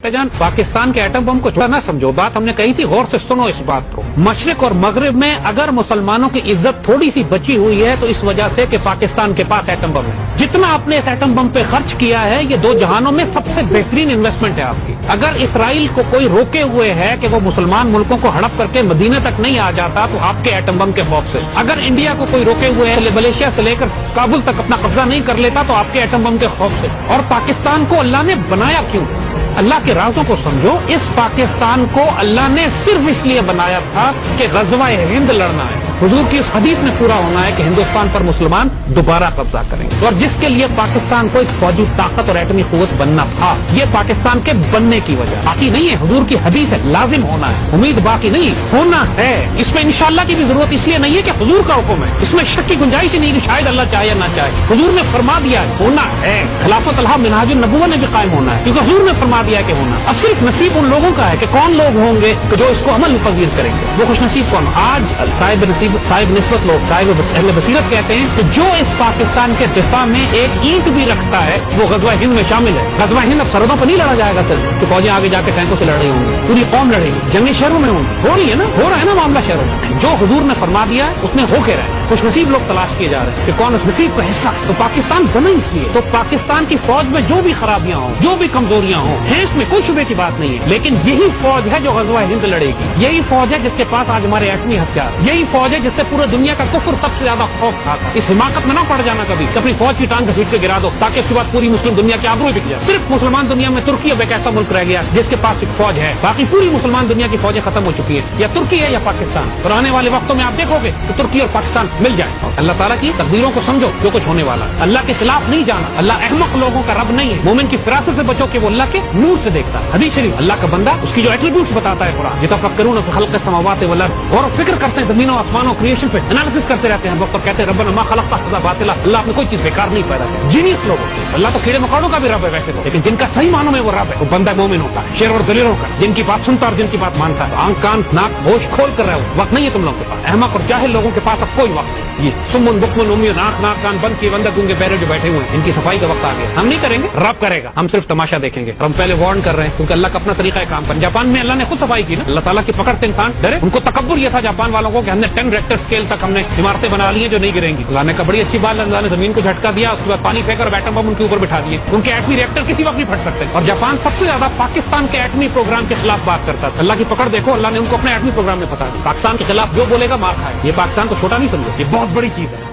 जान पाकिस्तान के atom bomb को छोड़ा ना समझो, बात हमने कही थी, गौर से सुनो इस बात को। मशरिक और मगरिब में अगर मुसलमानों की इज्जत थोड़ी सी बची हुई है तो इस वजह से कि पाकिस्तान के पास एटम बम है। जितना आपने इस एटम बम पे खर्च किया है, ये दो जहानों में सबसे बेहतरीन इन्वेस्टमेंट है आपकी। अगर इसराइल को कोई रोके हुए है कि वो मुसलमान मुल्कों को हड़प करके मदीने तक नहीं आ जाता तो आपके एटम बम के खौफ से। अगर इंडिया को कोई रोके हुए है मलेशिया से लेकर काबुल तक अपना कब्जा नहीं कर लेता तो आपके एटम बम के खौफ से। और पाकिस्तान को अल्लाह ने बनाया क्यों? अल्लाह के राज़ों को समझो। इस पाकिस्तान को अल्लाह ने सिर्फ इसलिए बनाया था कि ग़ज़वा हिंद लड़ना है। हुजूर की इस हदीस में पूरा होना है कि हिंदुस्तान पर मुसलमान दोबारा कब्जा करेंगे, और जिसके लिए पाकिस्तान को एक फौजी ताकत और एटमी कुव्वत बनना था। ये पाकिस्तान के बनने की वजह बाकी नहीं है, हुजूर की हदीस है, लाजिम होना है, उम्मीद बाकी नहीं, होना है। इसमें इंशाअल्लाह की भी जरूरत इसलिए नहीं है कि हुजूर का हुक्म है, इसमें शक की गुंजाइश ही नहीं कि शायद अल्लाह चाहे या ना चाहे। हुजूर ने फरमा दिया है, होना है। खिलाफत अल्लाह मिनहाजुन नबुव्वा ने भी कायम होना है, क्योंकि हुजूर ने फरमा दिया कि होना। अब सिर्फ नसीब उन लोगों का है कि कौन लोग होंगे कि जो इसको अमल में पजीर करेंगे, वो खुश नसीब कौन। आज साहिब निस्बत लोग, साहिब अहले बसीरत कहते हैं कि जो इस पाकिस्तान के दिफा में एक ईंट भी रखता है वो ग़ज़वा हिंद में शामिल है। ग़ज़वा हिंद अब सरहदों पर नहीं लड़ा जाएगा सिर्फ कि फौजें आगे जाकर टैंकों से लड़ रही होंगी, पूरी कौम लड़ेगी, जंगी शहरों में होंगी। हो रही है ना, हो रहा है ना मामला शहरों में। जो हुजूर ने फरमा दिया है उसमें होके रहे। खुश नसीब लोग तलाश किए जा रहे हैं कि कौन उस नसीब का हिस्सा। तो पाकिस्तान बना इसलिए, तो पाकिस्तान की फौज में जो भी खराबियां हों, जो भी कमजोरियां हों हैं, इसमें कोई शुबे की बात नहीं है। लेकिन यही फौज है जो ग़ज़वा हिंद लड़ेगी, यही फौज है जिसके पास आज हमारे एटमी हथियार, यही फौज है जिससे पूरे दुनिया का कुफ्र सबसे ज्यादा खौफ खाता। इस हिमाकत में ना पड़ जाना कभी कि अपनी फौज की टांग घसीट के गिरा दो ताकि उसके बाद पूरी मुस्लिम दुनिया की आबरू बिक जाए। सिर्फ मुसलमान दुनिया में तुर्की अब एक ऐसा मुल्क रह गया जिसके पास एक फौज है, बाकी पूरी मुसलमान दुनिया की फौजें खत्म हो चुकी है। या तुर्की है या पाकिस्तान। और आने वाले वक्तों में आप देखोगे तो तुर्की और पाकिस्तान मिल जाए। अल्लाह ताला की तकदीरों को समझो, जो कुछ होने वाला। अल्लाह के खिलाफ नहीं जाना, अल्लाह अहमक लोगों का रब नहीं है। मोमिन की फिरासत से बचो कि वो अल्लाह के नूर से देखता है। हदीस शरीफ, अल्लाह का बंदा उसकी जो एट्रिब्यूट्स बताता है कुरान, यतफक्करून फी खल्क़िस समावाति वल अर्द, गौर और फिक्र करते हैं जमीनों आसमानों क्रिएशन पे, एनालिसिस करते रहते हैं। वक्त तो कहते हैं रब्बना मा खलक़्ता हाज़ा बातिला, अल्लाह ने कोई चीज बेकार नहीं पैदा की। जीनियस लोग होते हैं। अल्लाह तो कीड़े मकोड़ों का भी रब है वैसे तो, लेकिन जिनका सही मानों में वो रब है, वो बंदा मोमिन होता है, शेर और दलीलों का, जिनकी बात सुनता और जिनकी बात मानता है। आंख कान नाक होश खोल कर रहे हो, वक्त नहीं है तुम लोगों के पास। अहमक और जाहिल लोगों के पास अब कोई वक्त नहीं। ये सुम्मुन बुक्मुन उम्मी, नाक कान बंद किए बंदे गूंगे बहरे जो बैठे हुए हैं, इनकी सफाई का वक्त आ गया। हम नहीं करेंगे, रब करेगा, हम सिर्फ तमाशा देखेंगे। हम पहले वार्न कर रहे हैं क्योंकि अल्लाह का अपना तरीका है काम करना। जापान में अल्लाह ने खुद सफाई की ना, अल्लाह ताला की पकड़ से इंसान डरे। उनको तकब्बुर ये था जापान वालों को कि हमने 10 रेक्टर स्केल तक हमने इमारतें बना ली हैं जो नहीं गिरेंगी। अल्लाह ने कहा बड़ी अच्छी बात, अल्लाह ने जमीन को झटका दिया, उसके बाद पानी फेंकर एटम बम उनके ऊपर बिठा दिए। उनके एटमी रिएक्टर किसी वक्त नहीं फट सकते। और जापान सबसे ज्यादा पाकिस्तान के एटमी प्रोग्राम के खिलाफ बात करता था। अल्लाह की पकड़ देखो, अल्लाह ने उनको अपने एटमी प्रोग्राम में फंसा दिया। पाकिस्तान के खिलाफ जो बोलेगा मार खाए। ये पाकिस्तान को छोटा नहीं समझो, ये बहुत बड़ी चीज है।